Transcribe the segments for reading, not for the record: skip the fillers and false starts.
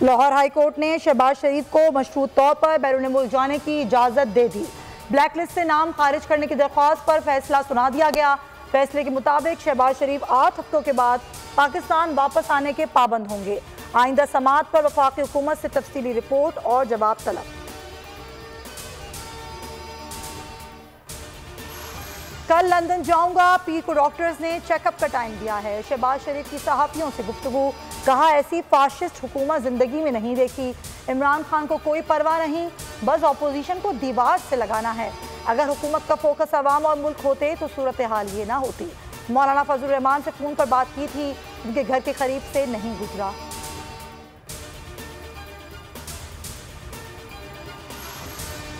Lahore high court ने शहबाज शरीफ को मशरूत तौर पर बैरून मुल्क जाने की इजाज़त दे दी। ब्लैक लिस्ट से नाम खारिज करने की दरख्वास्त पर फैसला सुना दिया गया। फैसले के मुताबिक शहबाज शरीफ 8 हफ्तों के बाद पाकिस्तान वापस आने के पाबंद होंगे। आइंदा समाअत पर वफाकी हुकूमत से तफसीली रिपोर्ट और जवाब तलब। कल लंदन जाऊंगा, पीर को डॉक्टर्स ने चेकअप का टाइम दिया है। शहबाज शरीफ की सहाफ़ियों से गुफ्तगू, कहा ऐसी फाशिस्ट हुकूमत जिंदगी में नहीं देखी। इमरान खान को कोई परवाह नहीं, बस अपोजिशन को दीवार से लगाना है। अगर हुकूमत का फोकस अवाम और मुल्क होते तो सूरत हाल ये ना होती। मौलाना फजल रहमान से फ़ोन पर बात की थी, उनके घर के करीब से नहीं गुजरा।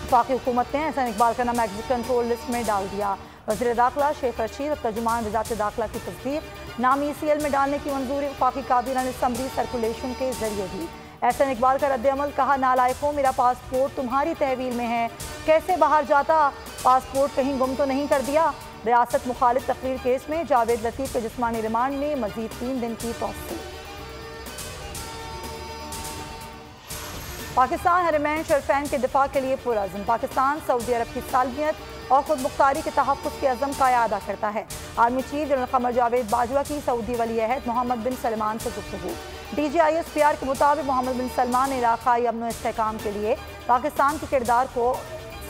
वफाकी हुकूमत ने एहसान इकबाल का नाम एग्जिट कंट्रोल लिस्ट में डाल दिया। वज़ीर दाखिला शेख रशीद और तर्जुमान वज़ारत दाखिला की तस्दीक, नाम ECL में डालने की मंजूरी वफाकी काबीना ने समरी सर्कुलेशन के जरिए दी। एहसान इकबाल का रद्द-ए-अमल, कहा नालायकों मेरा पासपोर्ट तुम्हारी तहवील में है, कैसे बाहर जाता, पासपोर्ट कहीं गुम तो नहीं कर दिया। रियासत मुखालिफ तकरीर केस में जावेद लतीफ़ के जिस्मानी रिमांड में मजीद 3 दिन की तौसील। पाकिस्तान हरमैन शरफैन के दिफा के लिए पुरअज़्म। पाकिस्तान सऊदी अरब की सालमियत और खुद मुख्तारी के तहफ़्फ़ुज़ के अज़म का इआदा करता है। आर्मी चीफ जनरल क़मर जावेद बाजवा की सऊदी वली अहद मोहम्मद बिन सलमान से गुफ्तगू। DGISPR के मुताबिक मोहम्मद बिन सलमान ने इलाक़ाई अमन व इस्तेहकाम के लिए पाकिस्तान के किरदार को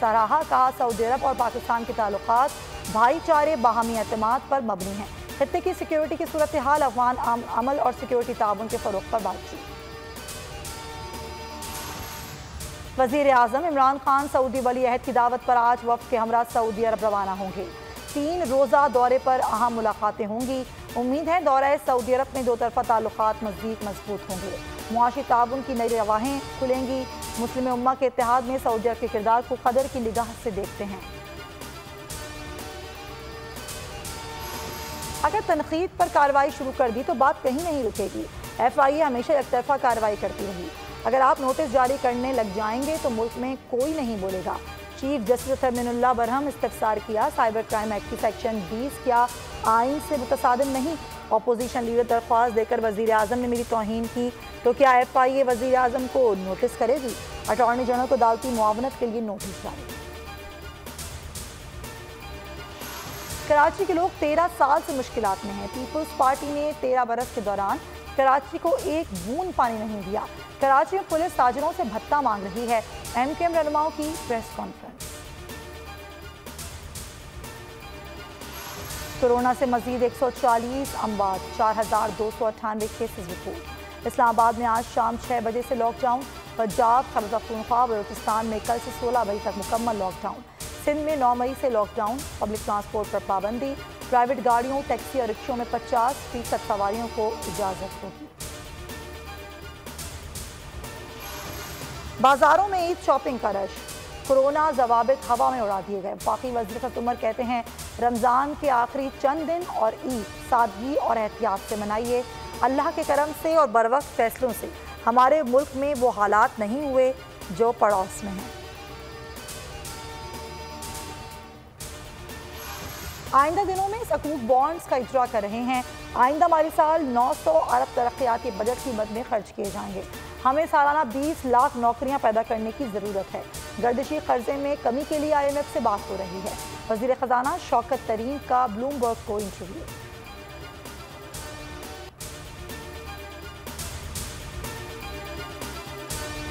सराहा। कहा सऊदी अरब और पाकिस्तान के ताल्लुकात भाईचारे बाहमी एतमाद पर मबनी हैं। खित्ते की सिक्योरिटी की सूरत हाल, अफ़गान अमल और सिक्योरिटी ताउन के फ़रोग़ पर बातचीत। वज़ीर आज़म इमरान खान सऊदी वली अहद की दावत पर आज वफ़द के हमरा सऊदी अरब रवाना होंगे। 3 रोज़ा दौरे पर अहम मुलाकातें होंगी। उम्मीद है दौरा सऊदी अरब में 2 तरफ़ा ताल्लुकात मज़ीद मजबूत होंगे। मुआशी ताउन की नई रवाहें खुलेंगी। मुस्लिम उम्मा के इत्तेहाद में सऊदी अरब के किरदार को कदर की निगाह से देखते हैं। अगर तनकीद पर कार्रवाई शुरू कर दी तो बात कहीं नहीं रुकेगी। FIA हमेशा एक तरफा कार्रवाई करती रही। अगर आप नोटिस जारी करने लग जाएंगे तो मुल्क में कोई नहीं बोलेगा। चीफ जस्टिस अमीनुल्लाह बरहम इस्तफसार किया, साइबर क्राइम एक्ट की सेक्शन 20 क्या आइन से मुतसादिम नहीं। अपोजिशन लीडर दरख्वास्त देकर वज़ीर आज़म ने मेरी तौहीन की तो क्या FIA वज़ीर आज़म को नोटिस करेगी। अटॉर्नी जनरल को अदालती मुआवनत के लिए नोटिस जारी। कराची के लोग 13 साल से मुश्किलात में हैं। पीपल्स पार्टी ने 13 बरस के दौरान कराची को एक बूंद पानी नहीं दिया। कराची में पुलिस ताजिरों से भत्ता मांग रही है। MKM रहनुमाओं की प्रेस कॉन्फ्रेंस। कोरोना से मजीद 140 अमवात, 4298 केसेस रिपोर्ट। इस्लामाबाद में आज शाम 6 बजे से लॉकडाउन। पंजाब, खैबर पख्तूनख्वा, बलूचिस्तान में कल से 16 बजे तक मुकम्मल लॉकडाउन। सिंध में 9 मई से लॉकडाउन। पब्लिक ट्रांसपोर्ट पर पाबंदी। प्राइवेट गाड़ियों, टैक्सी और रिक्शों में 50% सवारियों को इजाज़त होगी। बाजारों में ईद शॉपिंग का रश। कोरोना ज़वाबित हवा में उड़ा दिए गए। वफाकी वज़ीर फ़ख़्र उमर कहते हैं रमज़ान के आखिरी चंद दिन और ईद सादगी और एहतियात से मनाइए। अल्लाह के करम से और बरवक्त फैसलों से हमारे मुल्क में वो हालात नहीं हुए जो पड़ोस में हैं। आइंदा दिनों में सकूक बॉन्ड्स का इजरा कर रहे हैं। आइंदा माली साल 900 अरब तरक्याती बजट की मद में खर्च किए जाएंगे। हमें सालाना 20 लाख नौकरियां पैदा करने की ज़रूरत है। गर्दिशी कर्जे में कमी के लिए IMF से बात हो रही है। वज़ीर ख़जाना शौकत तरीन का ब्लूमबर्ग को इंटरव्यू।